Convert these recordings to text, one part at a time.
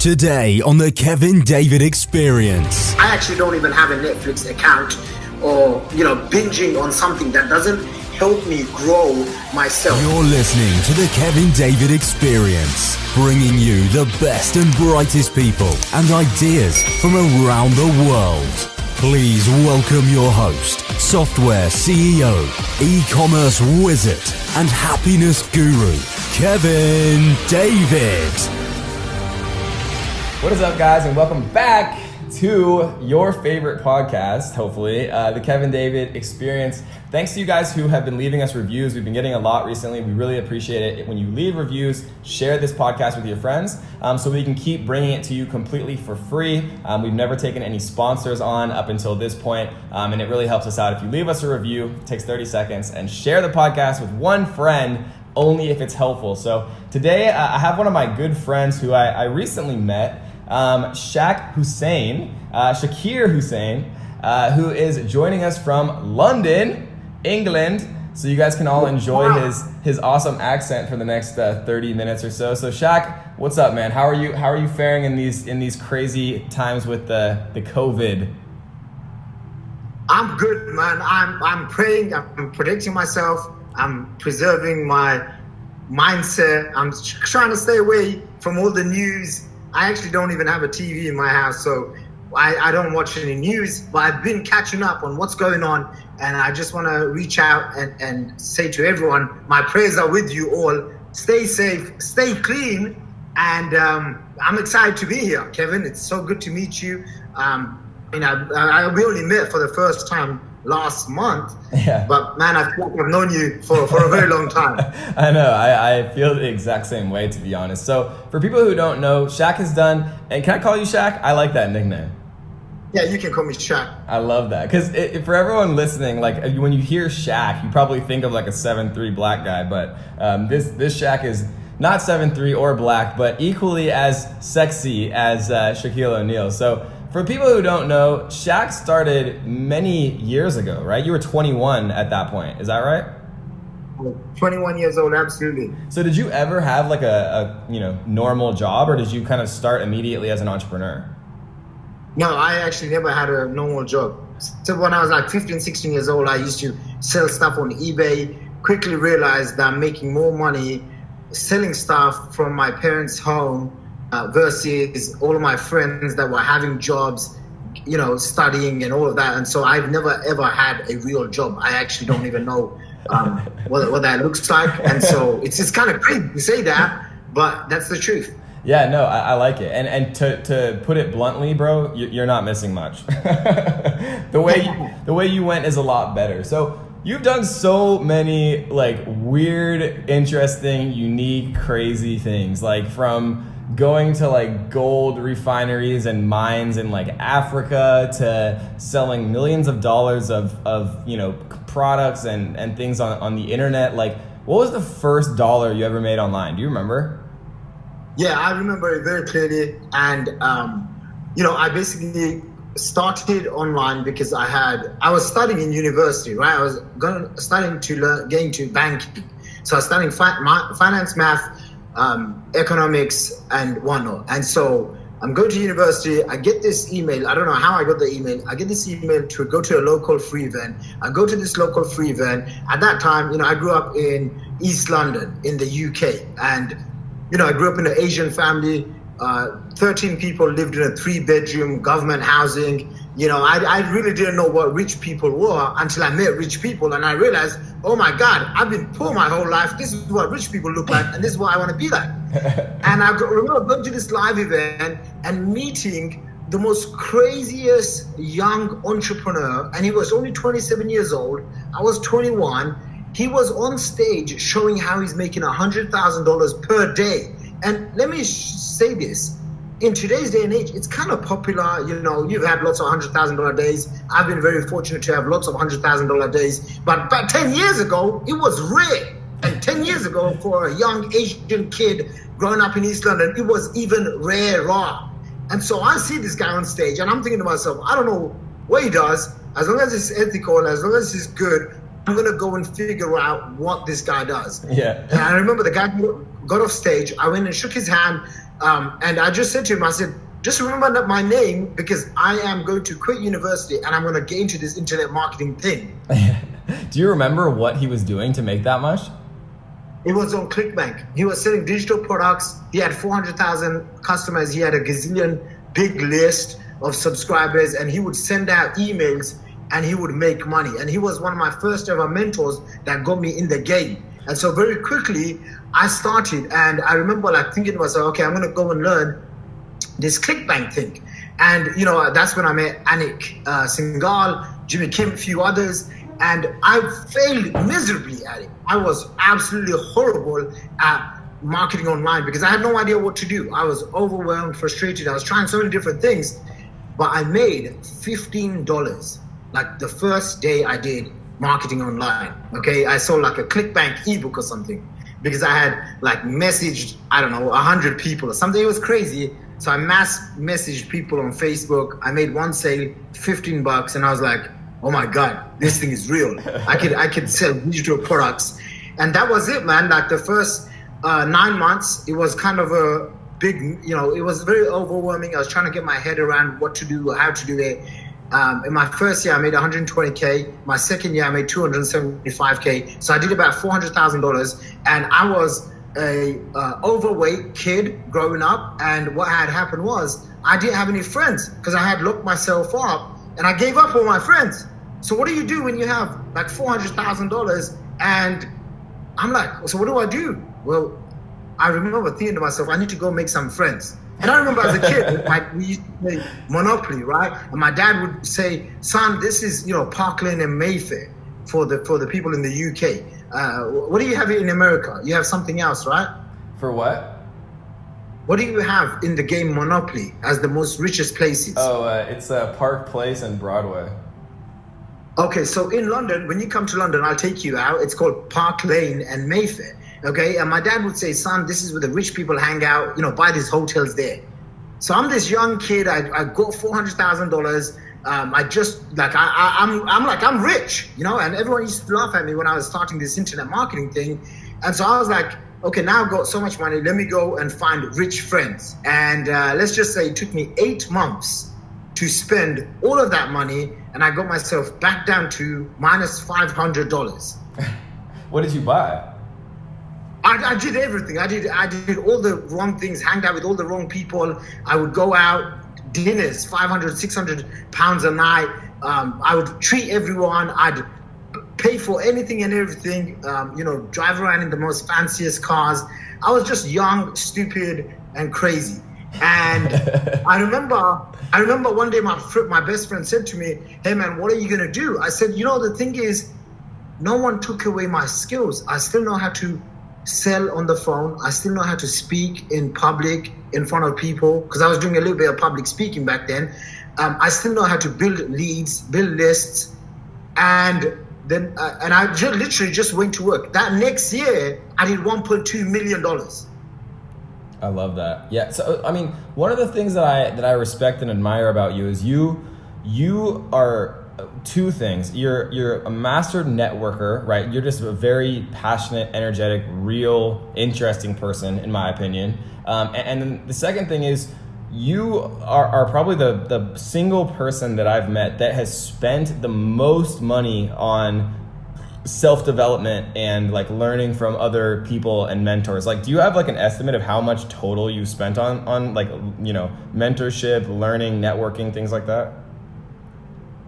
Today on the Kevin David Experience. I actually don't even have a Netflix account or, binging on something that doesn't help me grow myself. You're listening to the Kevin David Experience, bringing you the best and brightest people and ideas from around the world. Please welcome your host, software CEO, e-commerce wizard, and happiness guru, Kevin David. What is up, guys, and welcome back to your favorite podcast, hopefully, the Kevin David Experience. Thanks to you guys who have been leaving us reviews. We've been getting a lot recently. We really appreciate it. When you leave reviews, share this podcast with your friends so we can keep bringing it to you completely for free. We've never taken any sponsors on up until this point, and it really helps us out. If you leave us a review, it takes 30 seconds, and share the podcast with one friend, only if it's helpful. So today, I have one of my good friends who I recently met, Shaqir Hussyin, who is joining us from London, England. So you guys can all enjoy his awesome accent for the next 30 minutes or so. So Shaq, what's up, man? How are you faring in these crazy times with the COVID? I'm good, man. I'm praying. I'm protecting myself. I'm preserving my mindset. I'm trying to stay away from all the news. I actually don't even have a TV in my house, so I don't watch any news, but I've been catching up on what's going on, and I just want to reach out and say to everyone, my prayers are with you all. Stay safe, stay clean, and I'm excited to be here, Kevin. It's so good to meet you. We only met for the first time last month, but man, I've known you for a very long time. I know, I feel the exact same way, to be honest. So for people who don't know, Shaq has done, and can I call you Shaq? I like that nickname. Yeah, you can call me Shaq. I love that, because for everyone listening, like when you hear Shaq, you probably think of like a 7'3" black guy, but this Shaq is not 7'3" or black, but equally as sexy as Shaquille O'Neal. So for people who don't know, Shaq started many years ago, right? You were 21 at that point, is that right? 21 years old, absolutely. So did you ever have like a normal job, or did you kind of start immediately as an entrepreneur? No, I actually never had a normal job. So when I was like 15, 16 years old, I used to sell stuff on eBay, quickly realized that I'm making more money selling stuff from my parents' home versus all of my friends that were having jobs, studying and all of that. And so I've never ever had a real job. I actually don't even know what that looks like. And so it's just kind of crazy to say that, but that's the truth. Yeah, no, I like it. And to put it bluntly, bro, you're not missing much. The way you went is a lot better. So you've done so many like weird, interesting, unique, crazy things, like from going to like gold refineries and mines in like Africa to selling millions of dollars of products and things on the internet. Like, what was the first dollar you ever made online? Do you remember? Yeah, I remember it very clearly. And I basically started online because I was studying in university, right? I was getting into banking. So I was studying finance, math, economics and whatnot. And so I'm going to university. I get this email. I don't know how I got the email. I get this email to go to a local free event. I go to this local free event. At that time, I grew up in East London in the UK. And, I grew up in an Asian family. 13 people lived in a 3-bedroom government housing. I really didn't know what rich people were until I met rich people, and I realized, oh my God, I've been poor my whole life. This is what rich people look like, and this is what I want to be like. And I remember going to this live event and meeting the most craziest young entrepreneur, and he was only 27 years old. I was 21. He was on stage showing how he's making $100,000 per day. And let me say this. In today's day and age, it's kind of popular. You've had lots of $100,000 days. I've been very fortunate to have lots of $100,000 days. But 10 years ago, it was rare. And 10 years ago, for a young Asian kid growing up in East London, it was even rarer. And so I see this guy on stage, and I'm thinking to myself, I don't know what he does. As long as it's ethical, as long as it's good, I'm going to go and figure out what this guy does. Yeah. And I remember the guy got off stage. I went and shook his hand. And I just said to him, I said, just remember my name because I am going to quit university and I'm going to get into this internet marketing thing. Do you remember what he was doing to make that much? It was on ClickBank. He was selling digital products. He had 400,000 customers. He had a gazillion big list of subscribers, and he would send out emails and he would make money. And he was one of my first ever mentors that got me in the game. And so very quickly I started, and I remember like thinking to myself, okay, I'm going to go and learn this ClickBank thing. And that's when I met Anik Singhal, Jimmy Kim, a few others. And I failed miserably at it. I was absolutely horrible at marketing online because I had no idea what to do. I was overwhelmed, frustrated. I was trying so many different things, but I made $15 like the first day I did marketing online. Okay, I sold like a ClickBank ebook or something because I had like messaged, 100 people or something. It was crazy. So I mass messaged people on Facebook. I made one sale, $15, and I was like, oh my God, this thing is real. I could sell digital products. And that was it, man. Like the first 9 months, it was kind of a big, it was very overwhelming. I was trying to get my head around what to do, how to do it. In my first year, I made 120K. My second year, I made 275K. So I did about $400,000. And I was a overweight kid growing up. And what had happened was I didn't have any friends because I had locked myself up. And I gave up on my friends. So what do you do when you have like $400,000? And I'm like, so what do I do? Well, I remember thinking to myself, I need to go make some friends. And I remember as a kid, we used to play Monopoly, right? And my dad would say, son, this is, Parkland and Mayfair for the people in the UK. What do you have in America? You have something else, right? For what? What do you have in the game Monopoly as the most richest places? Oh, it's Park Place and Broadway. Okay, so in London, when you come to London, I'll take you out. It's called Park Lane and Mayfair. Okay, and my dad would say, son, this is where the rich people hang out, buy these hotels there. So I'm this young kid, I got $400,000. I just I'm rich, and everyone used to laugh at me when I was starting this internet marketing thing. And so I was like, okay, now I've got so much money, let me go and find rich friends. And let's just say it took me 8 months to spend all of that money, and I got myself back down to minus $500. What did you buy? I did everything. I did all the wrong things, hanged out with all the wrong people. I would go out, dinners, 500, 600 pounds a night. I would treat everyone. I'd pay for anything and everything, drive around in the most fanciest cars. I was just young, stupid, and crazy. And I remember one day my best friend said to me, hey man, what are you gonna do? I said, the thing is, no one took away my skills. I still know how to sell on the phone. I still know how to speak in public in front of people because I was doing a little bit of public speaking back then. I still know how to build leads, build lists, and then I literally just went to work. That next year, I did $1.2 million. I love that. Yeah. So, I mean, one of the things that I respect and admire about you is you are two things. You're a master networker, right? You're just a very passionate, energetic, real, interesting person, in my opinion. And then the second thing is you are probably the single person that I've met that has spent the most money on self-development and like learning from other people and mentors. Like, do you have like an estimate of how much total you spent on like, mentorship, learning, networking, things like that?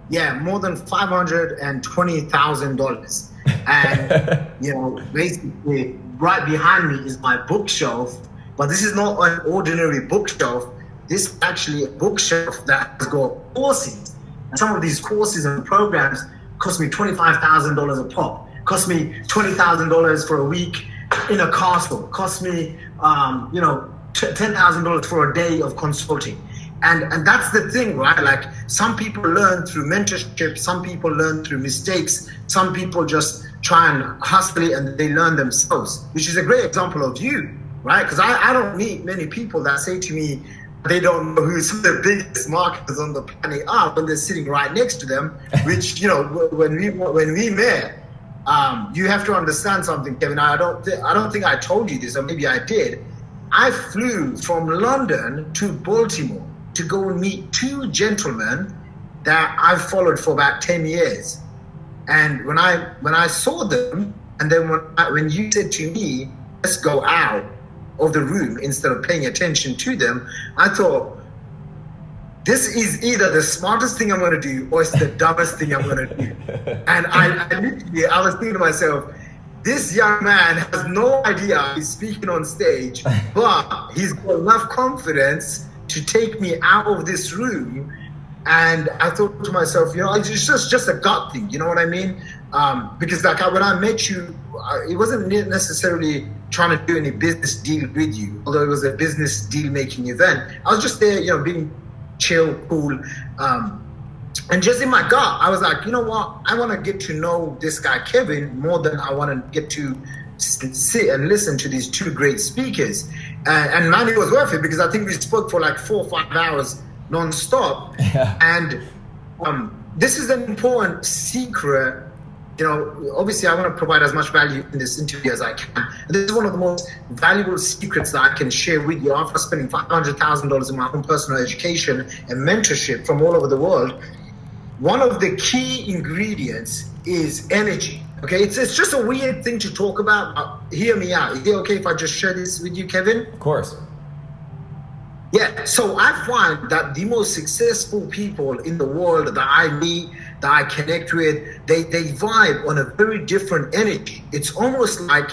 Yeah, more than $520,000. And, basically right behind me is my bookshelf, but this is not an ordinary bookshelf. This is actually a bookshelf that has got courses. And some of these courses and programs cost me $25,000 a pop, cost me $20,000 for a week in a castle, cost me, $10,000 for a day of consulting. And that's the thing, right? Like, some people learn through mentorship, some people learn through mistakes, some people just try and hustle it and they learn themselves, which is a great example of you, right? Because I don't meet many people that say to me they don't know who some of the biggest marketers on the planet are when they're sitting right next to them, which, when we met, you have to understand something, Kevin. I don't think I told you this, or maybe I did. I flew from London to Baltimore to go and meet two gentlemen that I've followed for about 10 years. And when I saw them, and then when you said to me, let's go out of the room instead of paying attention to them, I thought, this is either the smartest thing I'm going to do or it's the dumbest thing I'm going to do. And I was thinking to myself, this young man has no idea he's speaking on stage, but he's got enough confidence to take me out of this room. And I thought to myself, it's just a gut thing, you know what I mean? Because like when I met you, it wasn't necessarily trying to do any business deal with you, although it was a business deal making event. I was just there, being chill, cool. And just in my gut, I was like, you know what? I want to get to know this guy, Kevin, more than I want to get to sit and listen to these two great speakers. And man, it was worth it because I think we spoke for like 4 or 5 hours non-stop. Yeah. And this is an important secret. Obviously I want to provide as much value in this interview as I can. And this is one of the most valuable secrets that I can share with you after spending $500,000 in my own personal education and mentorship from all over the world. One of the key ingredients is energy. Okay, it's just a weird thing to talk about. Hear me out. Is it okay if I just share this with you, Kevin? Of course. Yeah, so I find that the most successful people in the world that I meet, that I connect with, they vibe on a very different energy. It's almost like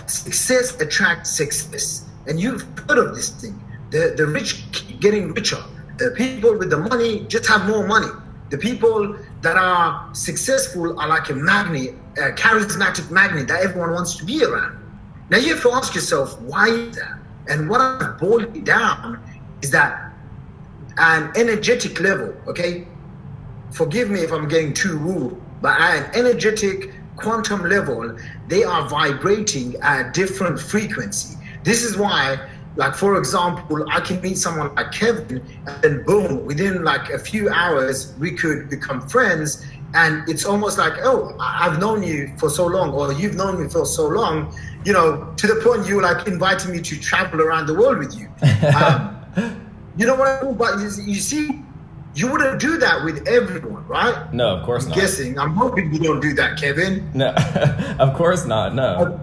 success attracts success. And you've heard of this thing. The rich keep getting richer. The people with the money just have more money. The people that are successful are like a magnet, a charismatic magnet that everyone wants to be around. Now you have to ask yourself, why is that? And what I've boiled it down is that an energetic level, okay? Forgive me if I'm getting too rude, but at an energetic quantum level, they are vibrating at a different frequency. This is why, like, for example, I can meet someone like Kevin and then boom, within like a few hours, we could become friends. And it's almost like, oh, I've known you for so long, or you've known me for so long, to the point you like inviting me to travel around the world with you. You know what I mean? But you see, you wouldn't do that with everyone, right? No, of course not. I'm hoping you don't do that, Kevin. No, of course not, no.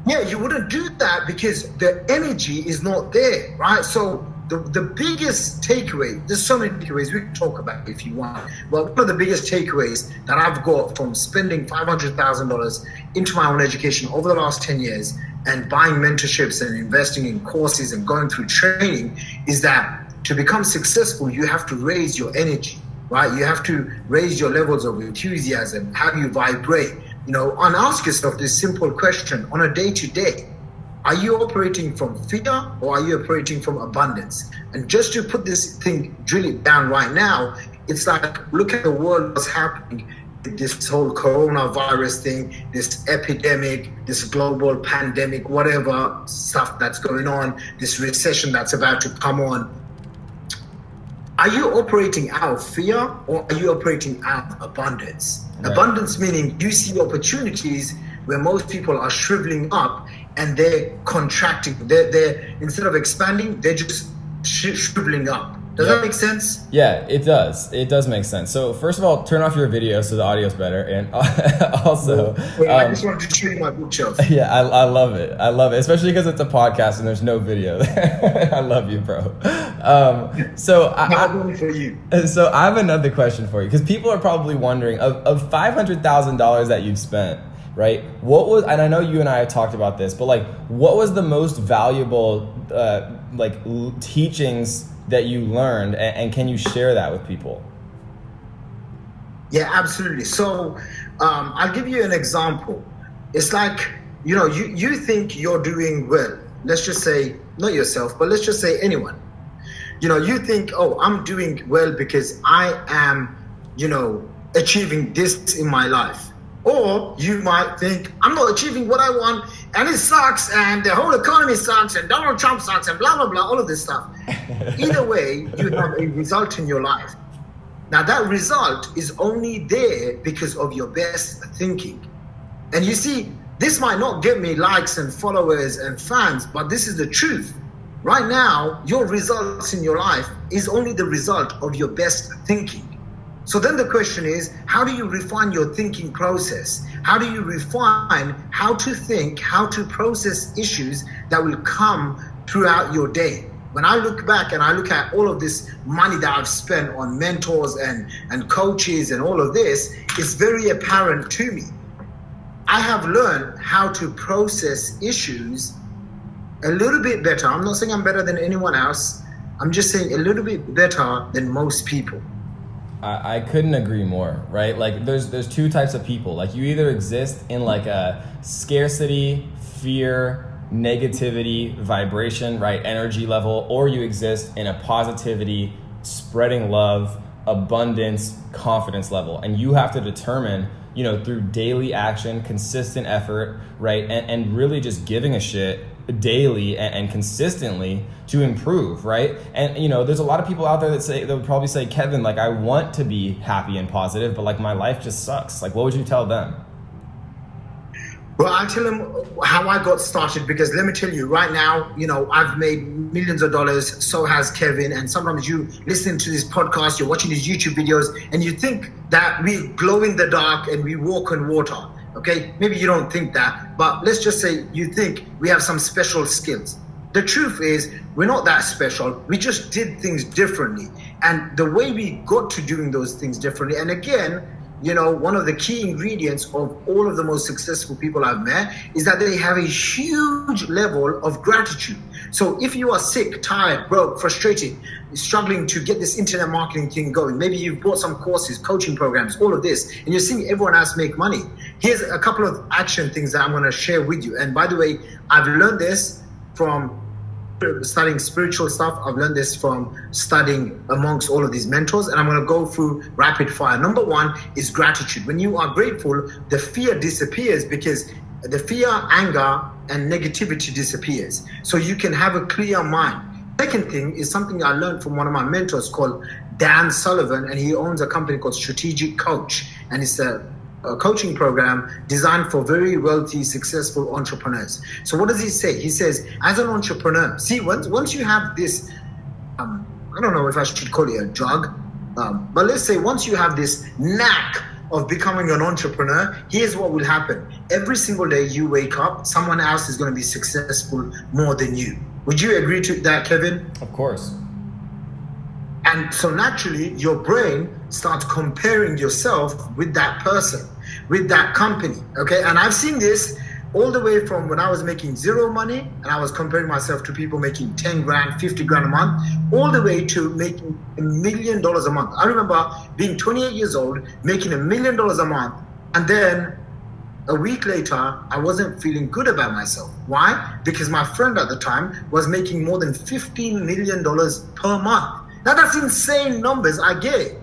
Yeah, you wouldn't do that because the energy is not there, right? So the biggest takeaway, there's so many takeaways we can talk about if you want, but one of the biggest takeaways that I've got from spending $500,000 into my own education over the last 10 years and buying mentorships and investing in courses and going through training is that to become successful, you have to raise your energy, right? You have to raise your levels of enthusiasm, how you vibrate, and ask yourself this simple question on a day-to-day. Are you operating from fear or are you operating from abundance? And just to put this thing, drill it down right now, it's like, look at the world, what's happening. This whole coronavirus thing, this epidemic, this global pandemic, whatever stuff that's going on, this recession that's about to come on. Are you operating out of fear or are you operating out of abundance? Right. Abundance meaning you see opportunities where most people are shriveling up and they're contracting. They're instead of expanding, they're just shriveling up. Does that make sense? Yeah, it does. It does make sense. So first of all, turn off your video so the audio's better. And also... I just wanted to show you my bookshelf. Yeah, I love it. I love it. Especially because it's a podcast and there's no video. I love you, bro. So I have another question for you. Because people are probably wondering, of $500,000 that you've spent, right? And I know you and I have talked about this, but like, what was the most valuable teachings that you learned, and can you share that with people? Yeah, absolutely. So I'll give you an example. It's like, you think you're doing well. Let's just say, not yourself, but let's just say anyone. You think, oh, I'm doing well because I am, achieving this in my life. Or you might think, I'm not achieving what I want, and it sucks, and the whole economy sucks, and Donald Trump sucks, and blah, blah, blah, all of this stuff. Either way, you have a result in your life. Now, that result is only there because of your best thinking. And you see, This might not get me likes and followers and fans, but this is the truth. Right now, your results in your life is only the result of your best thinking. So then the question is, how do you refine your thinking process? How do you refine how to think, how to process issues that will come throughout your day? When I look back and I look at all of this money that I've spent on mentors and coaches and all of this, it's very apparent to me. I have learned how to process issues a little bit better. I'm not saying I'm better than anyone else. I'm just saying a little bit better than most people. I couldn't agree more, right? Like there's two types of people. Like you either exist in like a scarcity, fear, negativity, vibration, right? Energy level, or you exist in a positivity, spreading love, abundance, confidence level. And you have to determine, you know, through daily action, consistent effort, right? And really just giving a shit daily and consistently to improve, right? And you know, there's a lot of people out there that would probably say, Kevin, like I want to be happy and positive, but like my life just sucks. Like what would you tell them? Well, I'll tell them how I got started, because let me tell you right now, you know, I've made millions of dollars, so has Kevin. And sometimes you listen to this podcast, you're watching these YouTube videos, and you think that we glow in the dark and we walk on water. Okay, maybe you don't think that, but let's just say you think we have some special skills. The truth is, we're not that special. We just did things differently. And the way we got to doing those things differently, and again, you know, one of the key ingredients of all of the most successful people I've met is that they have a huge level of gratitude. So if you are sick, tired, broke, frustrated, struggling to get this internet marketing thing going, maybe you've bought some courses, coaching programs, all of this, and you're seeing everyone else make money. Here's a couple of action things that I'm going to share with you. And by the way, I've learned this from studying spiritual stuff. I've learned this from studying amongst all of these mentors, and I'm going to go through rapid fire. Number one is gratitude. When you are grateful, the fear disappears, because the fear, anger, and negativity disappears. So you can have a clear mind. Second thing is something I learned from one of my mentors called Dan Sullivan, and he owns a company called Strategic Coach, and it's a coaching program designed for very wealthy, successful entrepreneurs. So what does he say? He says, as an entrepreneur, see, once you have this, I don't know if I should call it a drug, but let's say once you have this knack of becoming an entrepreneur, here's what will happen. Every single day you wake up, someone else is going to be successful more than you. Would you agree to that, Kevin? Of course. And so naturally, your brain starts comparing yourself with that person, with that company, okay? And I've seen this all the way from when I was making zero money and I was comparing myself to people making 10 grand, 50 grand a month, all the way to making $1 million a month. I remember being 28 years old, making $1 million a month, and then a week later, I wasn't feeling good about myself. Why? Because my friend at the time was making more than $15 million per month. Now that's insane numbers, I get it.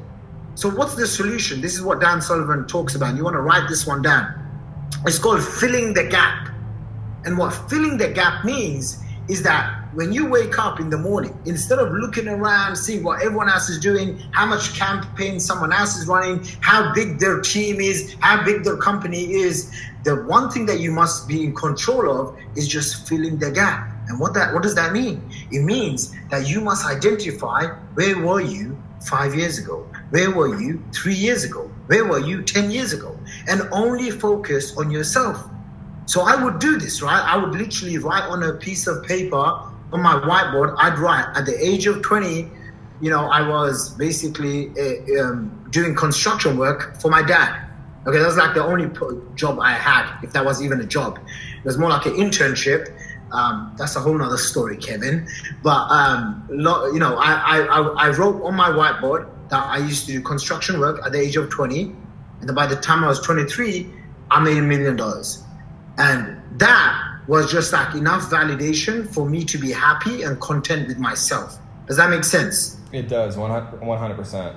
So what's the solution? This is what Dan Sullivan talks about. You want to write this one down. It's called filling the gap. And what filling the gap means is that when you wake up in the morning, instead of looking around, seeing what everyone else is doing, how much campaign someone else is running, how big their team is, how big their company is, the one thing that you must be in control of is just filling the gap. And what does that mean? It means that you must identify, where were you 5 years ago? Where were you 3 years ago? Where were you 10 years ago? And only focus on yourself. So I would do this, right? I would literally write on a piece of paper on my whiteboard. I'd write at the age of 20, you know, I was basically doing construction work for my dad. Okay, that was like the only job I had, if that was even a job. It was more like an internship. That's a whole nother story, Kevin. But, you know, I wrote on my whiteboard that I used to do construction work at the age of 20. And then by the time I was 23, I made $1 million. And that was just like enough validation for me to be happy and content with myself. Does that make sense? It does, 100%.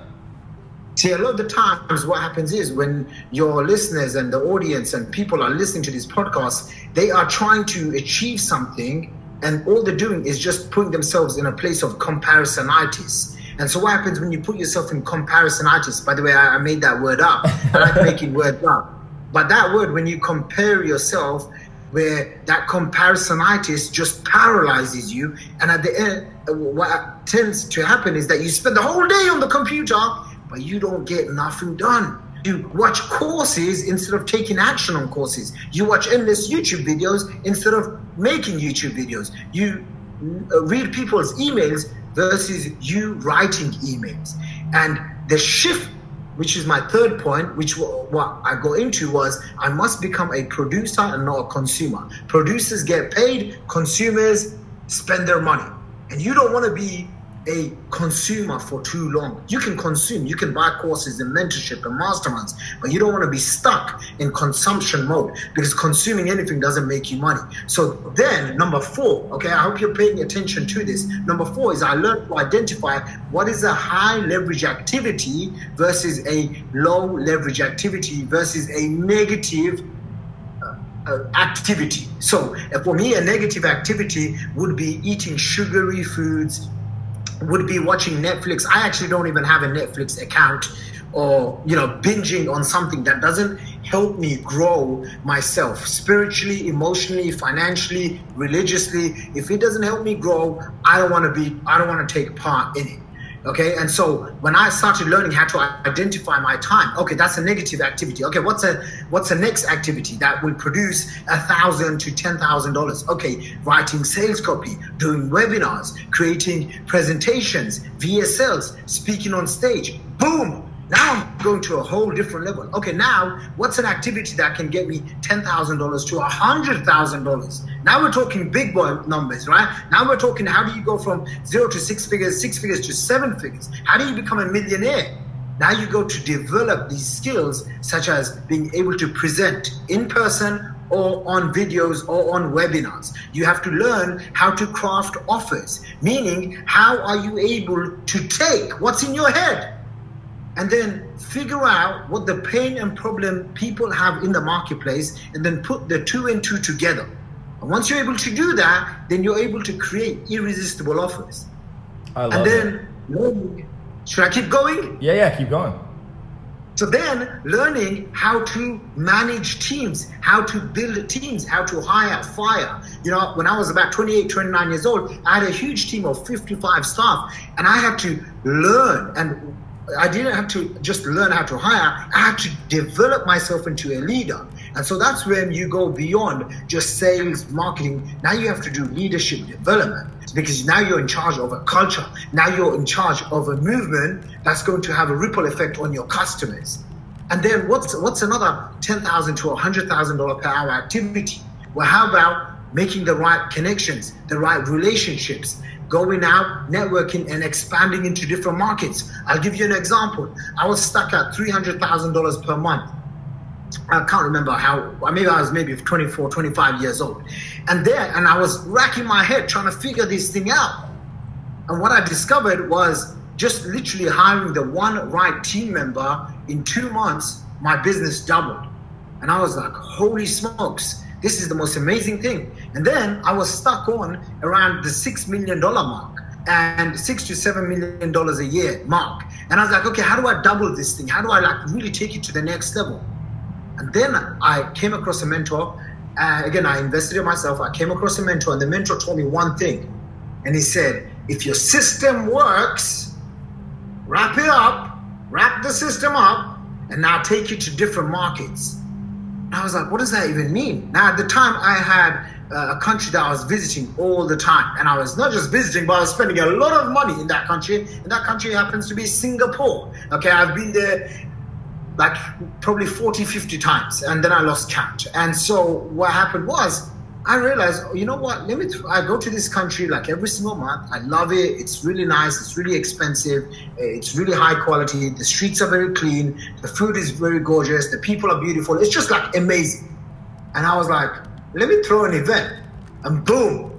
See, a lot of the times what happens is when your listeners and the audience and people are listening to these podcasts, they are trying to achieve something, and all they're doing is just putting themselves in a place of comparisonitis. And so what happens when you put yourself in comparisonitis? By the way, I made that word up. I like making words up. But that word, when you compare yourself, where that comparisonitis just paralyzes you, and at the end, what tends to happen is that you spend the whole day on the computer, but you don't get nothing done. You watch courses instead of taking action on courses. You watch endless YouTube videos instead of making YouTube videos. You read people's emails versus you writing emails. And the shift, which is my third point, which what I got into, was I must become a producer and not a consumer. Producers get paid, consumers spend their money. And you don't want to be a consumer for too long. You can consume, you can buy courses and mentorship and masterminds, but you don't want to be stuck in consumption mode, because consuming anything doesn't make you money. So then number 4, okay, I hope you're paying attention to this. Number 4 is I learned to identify what is a high leverage activity versus a low leverage activity versus a negative activity. So for me, a negative activity would be eating sugary foods, would be watching Netflix. I actually don't even have a Netflix account, or binging on something that doesn't help me grow myself spiritually, emotionally, financially, religiously. If it doesn't help me grow, I don't want to take part in it. Okay, and so when I started learning how to identify my time, okay, that's a negative activity. Okay, what's the next activity that will produce $1,000 to $10,000? Okay, writing sales copy, doing webinars, creating presentations, VSLs, speaking on stage. Boom! Now I'm going to a whole different level. Okay, now what's an activity that can get me $10,000 to $100,000? Now we're talking big boy numbers, right? Now we're talking, how do you go from 0 to 6 figures, 6 figures to 7 figures? How do you become a millionaire? Now you go to develop these skills, such as being able to present in person or on videos or on webinars. You have to learn how to craft offers, meaning how are you able to take what's in your head and then figure out what the pain and problem people have in the marketplace, and then put the 2 and 2 together. And once you're able to do that, then you're able to create irresistible offers. I love it. Learning, should I keep going? Yeah, keep going. So then learning how to manage teams, how to build teams, how to hire, fire. When I was about 28, 29 years old, I had a huge team of 55 staff, and I had to learn, and I didn't have to just learn how to hire, I had to develop myself into a leader. And so that's when you go beyond just sales, marketing. Now you have to do leadership development, because now you're in charge of a culture. Now you're in charge of a movement that's going to have a ripple effect on your customers. And then what's another $10,000 to $100,000 per hour activity? Well, how about making the right connections, the right relationships, going out, networking, and expanding into different markets? I'll give you an example. I was stuck at $300,000 per month. I can't remember how, maybe I was 24, 25 years old. And I was racking my head trying to figure this thing out. And what I discovered was just literally hiring the one right team member, in 2 months, my business doubled. And I was like, holy smokes, this is the most amazing thing. And then I was stuck on around the $6 million mark and $6 to $7 million a year mark. And I was like, okay, how do I double this thing? How do I really take it to the next level? And then I came across a mentor. Again, I invested in myself. I came across a mentor, and the mentor told me one thing. And he said, if your system works, wrap the system up, and now take it to different markets. And I was like, what does that even mean? Now, at the time, I had a country that I was visiting all the time. And I was not just visiting, but I was spending a lot of money in that country. And that country happens to be Singapore. Okay, I've been there like probably 40, 50 times, and then I lost count. And so what happened was, I realized, you know what, I go to this country like every single month. I love it. It's really nice. It's really expensive. It's really high quality. The streets are very clean. The food is very gorgeous. The people are beautiful. It's just like amazing. And I was like, let me throw an event. And boom,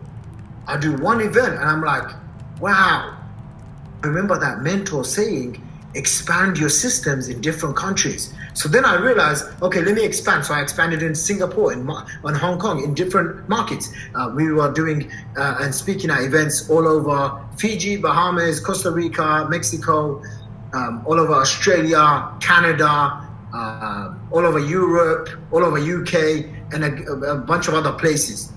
I do one event, and I'm like, wow. I remember that mentor saying, expand your systems in different countries. So then I realized, okay, let me expand. So I expanded in Singapore and Hong Kong, in different markets. We were doing and speaking at events all over Fiji, Bahamas, Costa Rica, Mexico, all over Australia, Canada, all over Europe, all over UK, and a bunch of other places.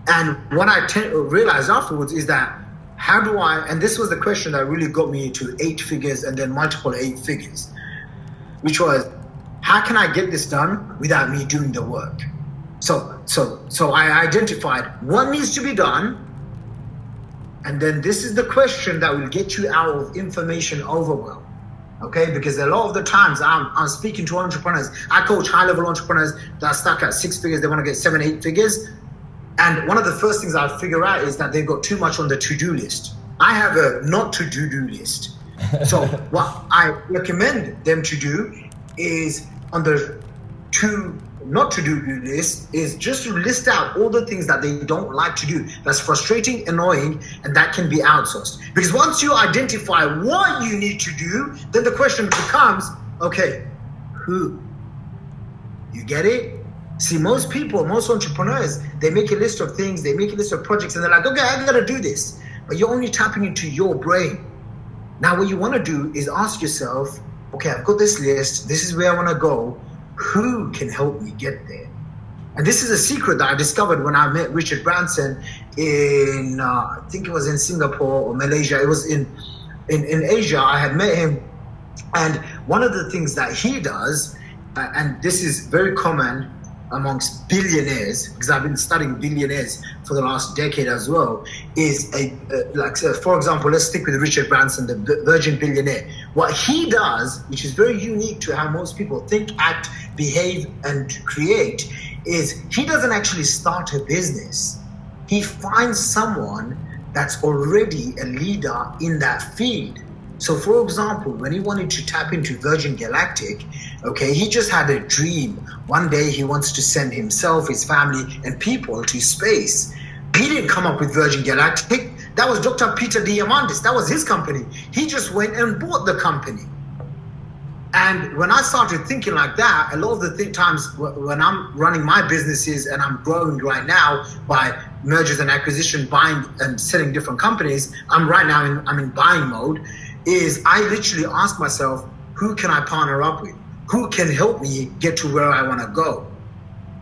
And what I realized afterwards is that how do I, and this was the question that really got me to 8 figures and then multiple 8 figures, which was, how can I get this done without me doing the work? So I identified what needs to be done, and then this is the question that will get you out of information overwhelm. Okay, because a lot of the times I'm speaking to entrepreneurs. I coach high-level entrepreneurs that are stuck at 6 figures. They want to get 7, 8 figures. And one of the first things I figure out is that they've got too much on the to-do list. I have a not to-do list. So what I recommend them to do is on the not to do list is just to list out all the things that they don't like to do. That's frustrating, annoying, and that can be outsourced. Because once you identify what you need to do, then the question becomes, okay, who? You get it? See, most people, most entrepreneurs, they make a list of things, they make a list of projects, and they're like, okay, I gotta do this. But you're only tapping into your brain. Now, what you wanna do is ask yourself, okay, I've got this list, this is where I wanna go. Who can help me get there? And this is a secret that I discovered when I met Richard Branson in, I think it was in Singapore or Malaysia. It was in Asia. I had met him. And one of the things that he does, and this is very common amongst billionaires, because I've been studying billionaires for the last decade as well, is for example, let's stick with Richard Branson, the Virgin billionaire. What he does, which is very unique to how most people think, act, behave, and create, is he doesn't actually start a business. He finds someone that's already a leader in that field. So for example, when he wanted to tap into Virgin Galactic, okay, he just had a dream. One day he wants to send himself, his family, and people to space. He didn't come up with Virgin Galactic. That was Dr. Peter Diamandis. That was his company. He just went and bought the company. And when I started thinking like that, a lot of the times when I'm running my businesses and I'm growing right now by mergers and acquisition, buying and selling different companies, I'm in buying mode, is I literally ask myself, who can I partner up with? Who can help me get to where I want to go?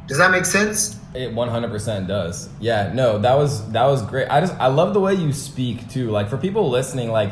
Does that make sense? It 100% does. Yeah, no, that was great. I love the way you speak too. Like for people listening, like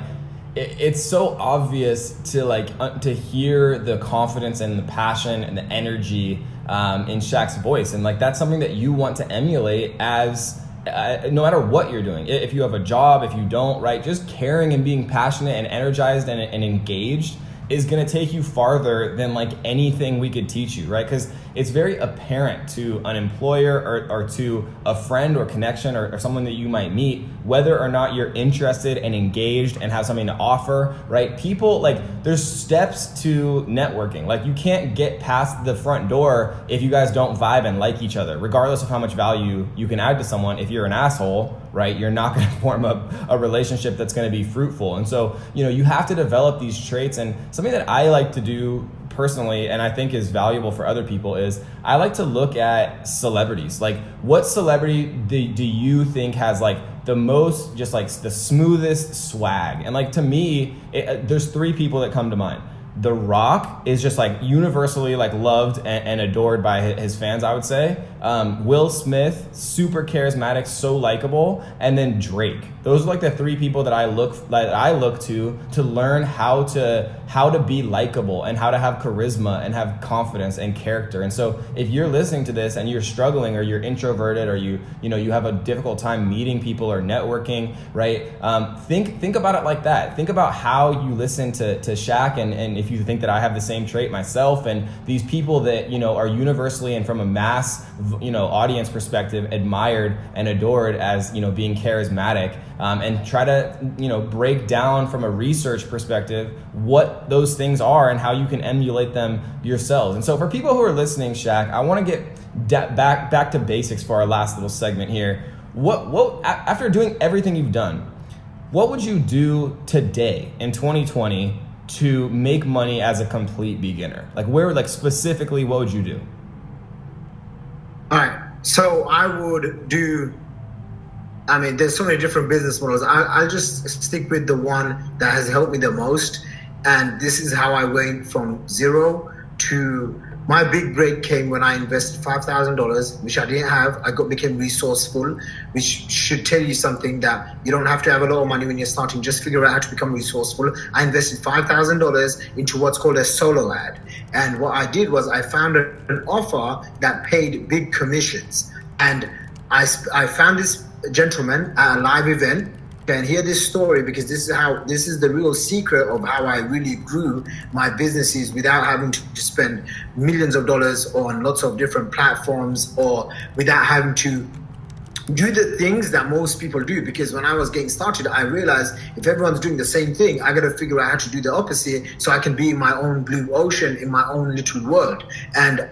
it's so obvious to hear the confidence and the passion and the energy in Shaq's voice, and like that's something that you want to emulate as no matter what you're doing. If you have a job, if you don't, right? Just caring and being passionate and energized and engaged is going to take you farther than like anything we could teach you, right? Because it's very apparent to an employer or to a friend or connection or someone that you might meet, whether or not you're interested and engaged and have something to offer, right? People, like, there's steps to networking. Like, you can't get past the front door if you guys don't vibe and like each other, regardless of how much value you can add to someone. If you're an asshole, right, you're not going to form a relationship that's going to be fruitful. And so, you have to develop these traits. And something that I like to do personally, and I think is valuable for other people, is I like to look at celebrities. Like, what celebrity do you think has like the most, just like the smoothest swag? And like, to me, there's 3 people that come to mind. The Rock is just like universally like loved and adored by his fans, I would say. Will Smith, super charismatic, so likable, and then Drake. Those are like the 3 people that I look to learn how to be likable and how to have charisma and have confidence and character. And so if you're listening to this and you're struggling, or you're introverted, or you have a difficult time meeting people or networking, right? Think about it like that. Think about how you listen to Shaq, and if you think that I have the same trait myself, and these people that are universally and from a mass audience perspective admired and adored as being charismatic, and try to break down from a research perspective what those things are and how you can emulate them yourselves. And so for people who are listening, Shaq, I want to get back to basics for our last little segment here. What after doing everything you've done, what would you do today in 2020 to make money as a complete beginner? Like, specifically, what would you do? All right. So I would do, there's so many different business models. I'll just stick with the one that has helped me the most. And this is how I went from 0 to my big break came when I invested $5,000, which I didn't have. Became resourceful, which should tell you something, that you don't have to have a lot of money when you're starting. Just figure out how to become resourceful. I invested $5,000 into what's called a solo ad. And what I did was I found an offer that paid big commissions. And I found this gentleman at a live event. And hear this story, because this is the real secret of how I really grew my businesses without having to spend millions of dollars on lots of different platforms, or without having to do the things that most people do. Because when I was getting started, I realized if everyone's doing the same thing, I got to figure out how to do the opposite so I can be in my own blue ocean, in my own little world. And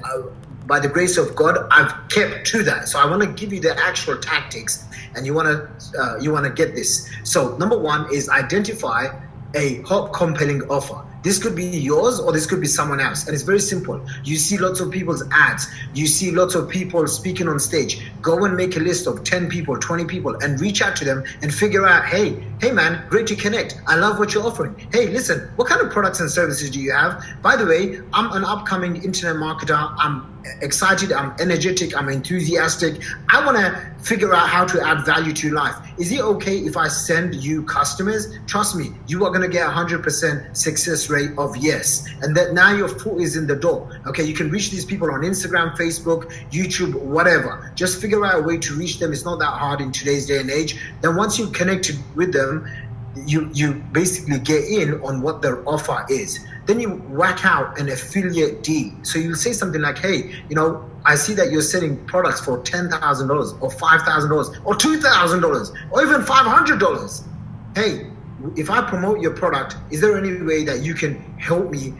by the grace of God, I've kept to that. So I want to give you the actual tactics, and you want to get this. So number one is identify a hot, compelling offer. This could be yours, or this could be someone else. And it's very simple. You see lots of people's ads. You see lots of people speaking on stage. Go and make a list of 10 people, 20 people, and reach out to them and figure out, hey man, great to connect. I love what you're offering. Hey, listen, what kind of products and services do you have? By the way, I'm an upcoming internet marketer. I'm excited, I'm energetic, I'm enthusiastic. I want to figure out how to add value to your life. Is it okay if I send you customers? Trust me, you are going to get 100% success rate of yes. And that now your foot is in the door. Okay, you can reach these people on Instagram, Facebook, YouTube, whatever. Just figure out a way to reach them. It's not that hard in today's day and age. Then once you connected with them, you basically get in on what their offer is. Then you whack out an affiliate deal. So you'll say something like, hey, I see that you're selling products for $10,000 or $5,000 or $2,000 or even $500. Hey, if I promote your product, is there any way that you can help me,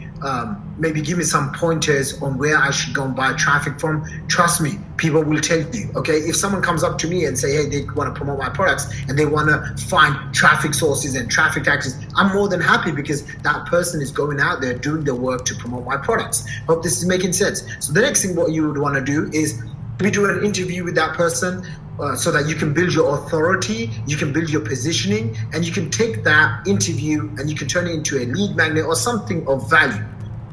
maybe give me some pointers on where I should go and buy traffic from? Trust me, people will tell you, okay? If someone comes up to me and say, hey, they want to promote my products and they want to find traffic sources and traffic taxes, I'm more than happy, because that person is going out there doing the work to promote my products. Hope this is making sense. So the next thing what you would want to do is we do an interview with that person, so that you can build your authority, you can build your positioning, and you can take that interview and you can turn it into a lead magnet or something of value.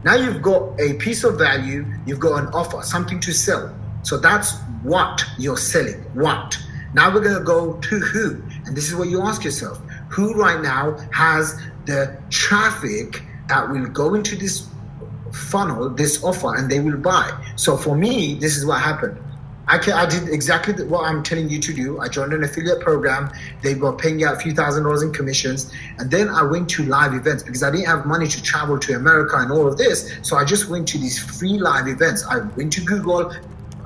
Now you've got a piece of value, you've got an offer, something to sell. So that's what you're selling, what. Now we're gonna go to who, and this is what you ask yourself. Who right now has the traffic that will go into this funnel, this offer, and they will buy? So for me, this is what happened. I did exactly what I'm telling you to do. I joined an affiliate program. They were paying out a few $1,000s in commissions. And then I went to live events because I didn't have money to travel to America and all of this. So I just went to these free live events. I went to Google.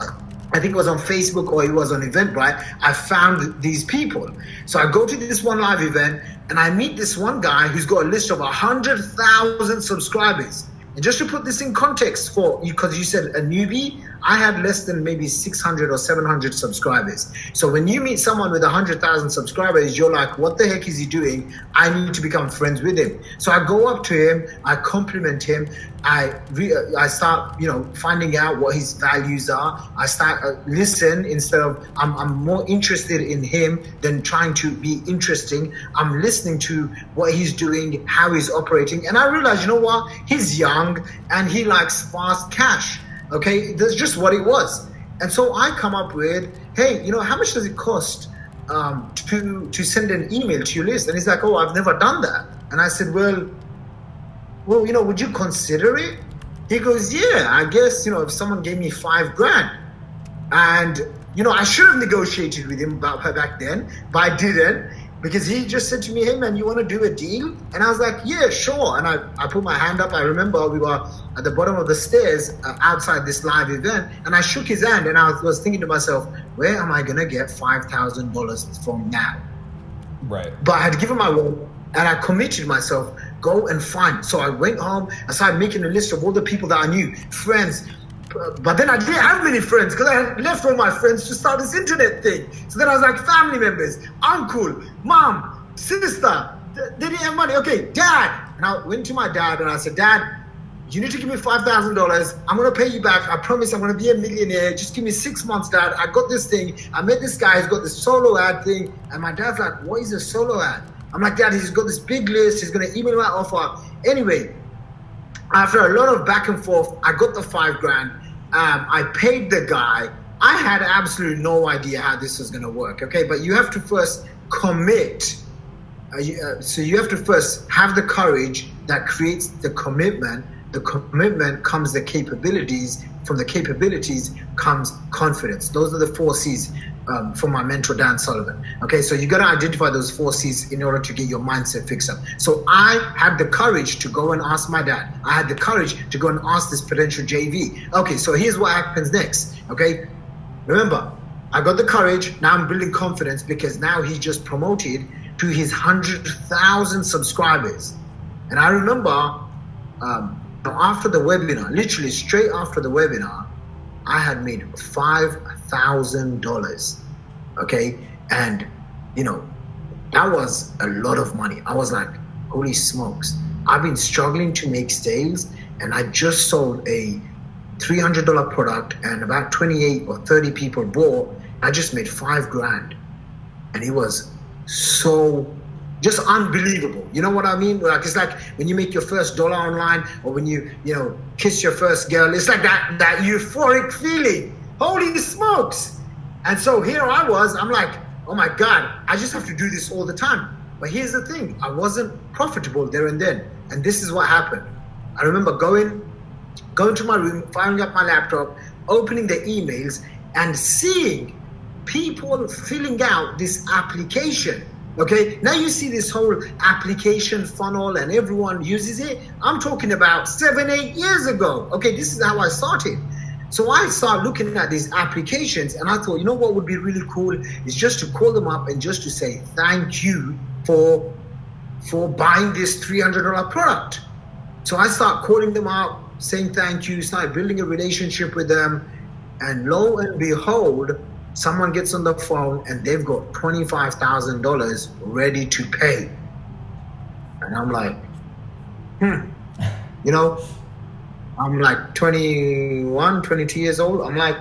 I think it was on Facebook or it was on Eventbrite. I found these people. So I go to this one live event and I meet this one guy who's got a list of 100,000 subscribers. And just to put this in context for you, because you said a newbie, I had less than maybe 600 or 700 subscribers. So when you meet someone with 100,000 subscribers, you're like, what the heck is he doing? I need to become friends with him. So I go up to him, I compliment him, I start, finding out what his values are. I start listen instead of I'm more interested in him than trying to be interesting. I'm listening to what he's doing, how he's operating, and I realize, you know what? He's young and he likes fast cash. Okay, that's just what it was. And so I come up with, hey, how much does it cost to send an email to your list? And he's like, oh, I've never done that. And I said, well, would you consider it? He goes, yeah, I guess, if someone gave me $5,000. And, I should have negotiated with him about her back then, but I didn't, because he just said to me, hey man, you want to do a deal? And I was like, yeah, sure. And I put my hand up. I remember we were at the bottom of the stairs outside this live event, and I shook his hand and I was thinking to myself, where am I going to get $5,000 from now? Right. But I had given my word and I committed myself, go and find. So I went home, I started making a list of all the people that I knew, friends. But then I didn't have many friends because I had left all my friends to start this internet thing. So then I was like, family members, uncle, mom, sister, they didn't have money. Okay, dad. And I went to my dad and I said, Dad, you need to give me $5,000. I'm going to pay you back. I promise I'm going to be a millionaire. Just give me 6 months, Dad. I got this thing. I met this guy who's got this solo ad thing. And my dad's like, what is a solo ad? I'm like, Dad, he's got this big list. He's going to email my offer. Anyway, After a lot of back and forth, I got the $5,000. I paid the guy. I had absolutely no idea how this was going to work. Okay, but you have to first commit. So you have to first have the courage that creates the commitment. The commitment comes the capabilities. From the capabilities comes confidence. Those are the 4 C's from my mentor, Dan Sullivan. Okay, so you got to identify those 4 C's in order to get your mindset fixed up. So I had the courage to go and ask my dad. I had the courage to go and ask this potential JV. Okay, so here's what happens next. Okay, remember, I got the courage. Now I'm building confidence because now he's just promoted to his 100,000 subscribers. And I remember after the webinar, literally straight after the webinar, I had made $5,000. Okay, and that was a lot of money. I was like, holy smokes! I've been struggling to make sales, and I just sold a $300 product, and about 28 or 30 people bought. I just made $5,000, and it was so just unbelievable. You know what I mean? Like, it's like when you make your first dollar online, or when you kiss your first girl. It's like that euphoric feeling. Holy smokes! And so here I was. I'm like, oh my God, I just have to do this all the time. But here's the thing: I wasn't profitable there and then. And this is what happened. I remember going to my room, firing up my laptop, opening the emails, and seeing people filling out this application. Okay, now you see this whole application funnel and everyone uses it. I'm talking about 7-8 years ago. Okay, this is how I started. So I started looking at these applications, and I thought, what would be really cool is just to call them up and just to say thank you for buying this $300 product. So I start calling them up, saying thank you, start building a relationship with them, and lo and behold, someone gets on the phone and they've got $25,000 ready to pay. And I'm like, I'm like 21, 22 years old. I'm like,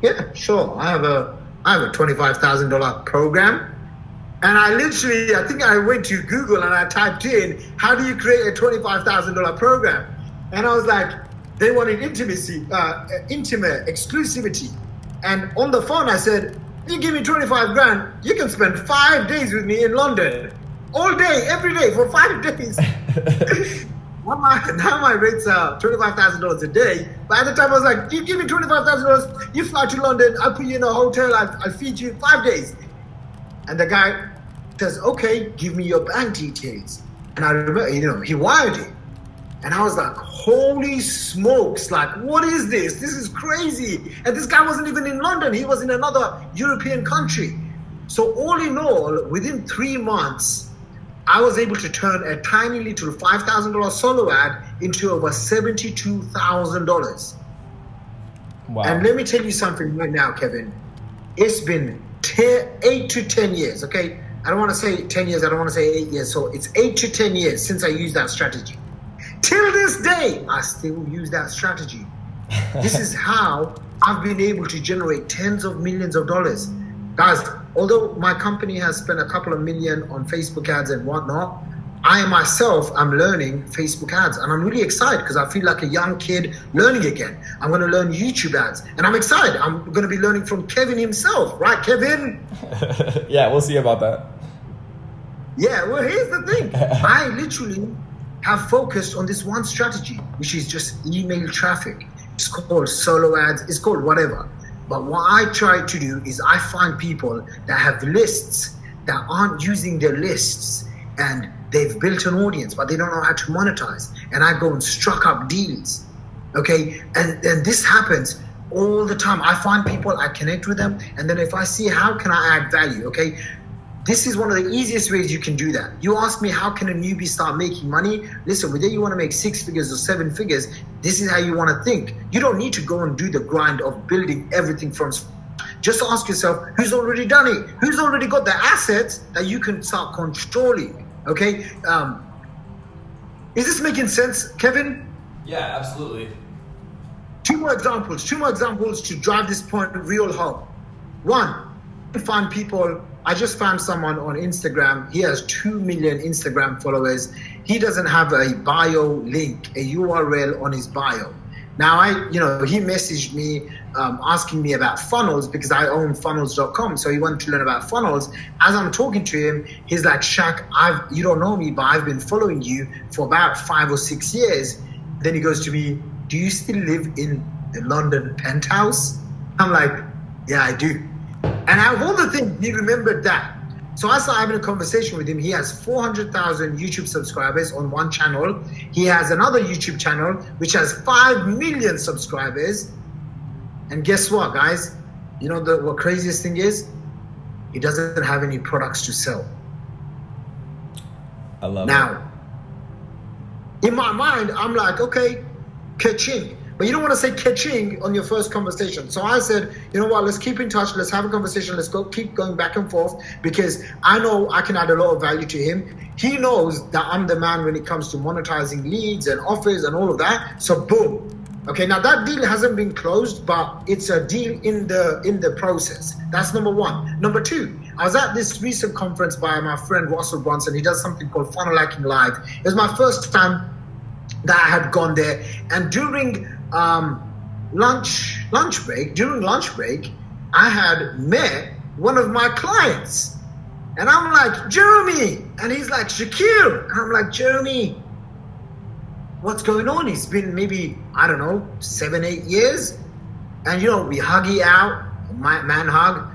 yeah, sure. I have a $25,000 program. And I think I went to Google and I typed in, how do you create a $25,000 program? And I was like, they wanted intimate exclusivity. And on the phone, I said, you give me $25,000, you can spend 5 days with me in London. All day, every day, for 5 days. Now my rates are $25,000 a day. But at the time, I was like, you give me $25,000, you fly to London, I'll put you in a hotel, I'll feed you 5 days. And the guy says, okay, give me your bank details. And I remember, he wired it. And I was like, holy smokes, like, what is this? This is crazy. And this guy wasn't even in London. He was in another European country. So all in all, within 3 months, I was able to turn a tiny little $5,000 solo ad into over $72,000. Wow. And let me tell you something right now, Kevin. It's been 8 to 10 years, okay? I don't want to say 10 years. I don't want to say 8 years. So it's 8 to 10 years since I used that strategy. Till this day, I still use that strategy. This is how I've been able to generate tens of millions of dollars. Guys, although my company has spent a couple of million on Facebook ads and whatnot, I myself am learning Facebook ads, and I'm really excited because I feel like a young kid learning again. I'm going to learn YouTube ads, and I'm excited. I'm going to be learning from Kevin himself, right, Kevin? Yeah, we'll see about that. Yeah, well, here's the thing. I literally have focused on this one strategy, which is just email traffic. It's called solo ads, it's called whatever. But what I try to do is I find people that have lists that aren't using their lists, and they've built an audience, but they don't know how to monetize. And I go and struck up deals, okay? And this happens all the time. I find people, I connect with them, and then if I see how can I add value, okay? This is one of the easiest ways you can do that. You ask me, how can a newbie start making money? Listen, whether you want to make 6 figures or 7 figures, this is how you want to think. You don't need to go and do the grind of building everything from scratch. Just ask yourself, who's already done it? Who's already got the assets that you can start controlling, okay? Is this making sense, Kevin? Yeah, absolutely. Two more examples to drive this point real home. One, find people I just found someone on Instagram. He has 2 million Instagram followers. He doesn't have a bio link, a URL on his bio. Now, he messaged me asking me about funnels because I own funnels.com. So he wanted to learn about funnels. As I'm talking to him, he's like, Shaq, you don't know me, but I've been following you for about 5 or 6 years. Then he goes to me, do you still live in the London penthouse? I'm like, yeah, I do. And out of all the things, he remembered that. So I started having a conversation with him. He has 400,000 YouTube subscribers on one channel. He has another YouTube channel which has 5 million subscribers. And guess what, guys? You know what craziest thing is? He doesn't have any products to sell. I love it. Now, in my mind, I'm like, okay, ka-ching. But you don't want to say ka-ching on your first conversation. So I said, you know what, let's keep in touch. Let's have a conversation. Let's keep going back and forth because I know I can add a lot of value to him. He knows that I'm the man when it comes to monetizing leads and offers and all of that. So boom. Okay, now that deal hasn't been closed, but it's a deal in the process. That's number one. Number two, I was at this recent conference by my friend Russell Brunson. He does something called Funnel Hacking Live. It was my first time that I had gone there. And during lunch break, I had met one of my clients. And I'm like, Jeremy. And he's like, Shaqir. And I'm like, Jeremy, what's going on? It's been maybe, 7, 8 years. And we hug it out, man hug.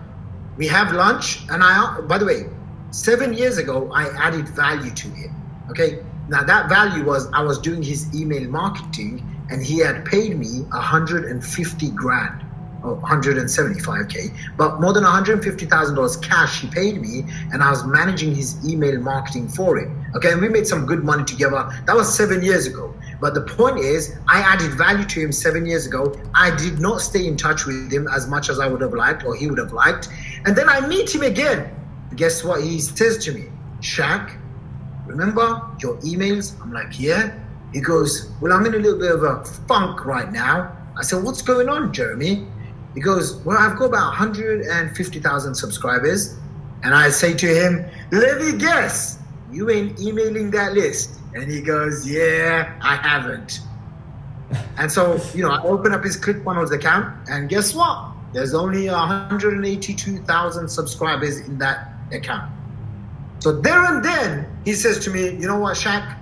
We have lunch. And by the way, 7 years ago, I added value to him. Okay. Now that value was, I was doing his email marketing and he had paid me 150 grand or 175K, but more than $150,000 cash he paid me, and I was managing his email marketing for him. Okay, and we made some good money together. That was 7 years ago. But the point is, I added value to him 7 years ago. I did not stay in touch with him as much as I would have liked or he would have liked. And then I meet him again. Guess what he says to me? Shaq, remember your emails? I'm like, yeah. He goes, well, I'm in a little bit of a funk right now. I said, what's going on, Jeremy? He goes, well, I've got about 150,000 subscribers. And I say to him, let me guess, you ain't emailing that list. And he goes, yeah, I haven't. And so, I open up his ClickFunnels account and guess what? There's only 182,000 subscribers in that account. So there and then he says to me, you know what, Shaq?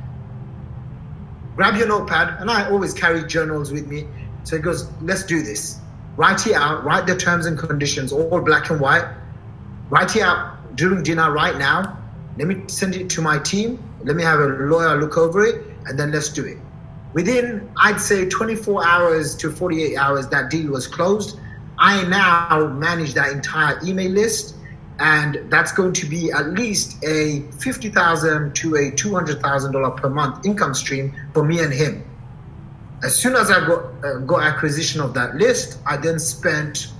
Grab your notepad, and I always carry journals with me. So he goes, let's do this. Write it out, write the terms and conditions, all black and white. Write it out during dinner right now. Let me send it to my team. Let me have a lawyer look over it, and then let's do it. Within, I'd say 24 hours to 48 hours, that deal was closed. I now manage that entire email list. And that's going to be at least a $50,000 to a $200,000 per month income stream for me and him. As soon as I got acquisition of that list, I then spent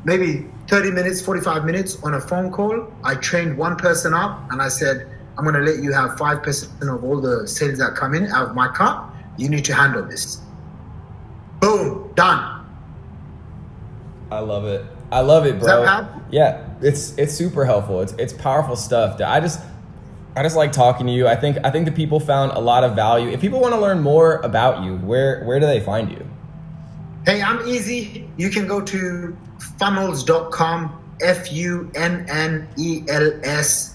maybe 30 minutes, 45 minutes on a phone call. I trained one person up and I said, I'm going to let you have 5% of all the sales that come in out of my cut. You need to handle this. Boom, done. I love it. I love it, bro. Is that helpful? Yeah, it's super helpful. It's powerful stuff. I just like talking to you. I think the people found a lot of value. If people want to learn more about you, where do they find you? Hey, I'm easy. You can go to funnels.com, FUNNELS.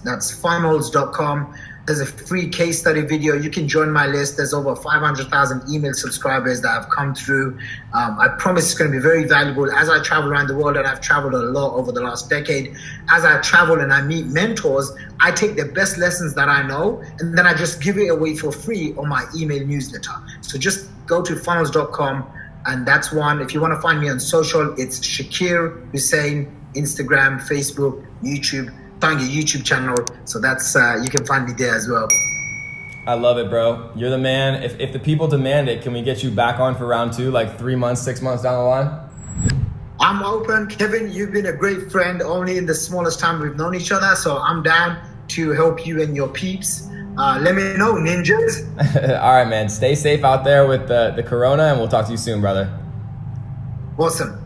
That's funnels.com. There's a free case study video. You can join my list. There's over 500,000 email subscribers that have come through. I promise it's going to be very valuable. As I travel around the world, and I've traveled a lot over the last decade, as I travel and I meet mentors, I take the best lessons that I know, and then I just give it away for free on my email newsletter. So just go to funnels.com, and that's one. If you want to find me on social, it's Shaqir Hussyin, Instagram, Facebook, YouTube. Find your YouTube channel, so that's you can find me there as well. I love it, bro. You're the man. If the people demand it, can we get you back on for round 2, like 3 months, 6 months down the line? I'm open. Kevin, you've been a great friend only in the smallest time we've known each other, so I'm down to help you and your peeps. Let me know, ninjas. All right, man. Stay safe out there with the corona, and we'll talk to you soon, brother. Awesome.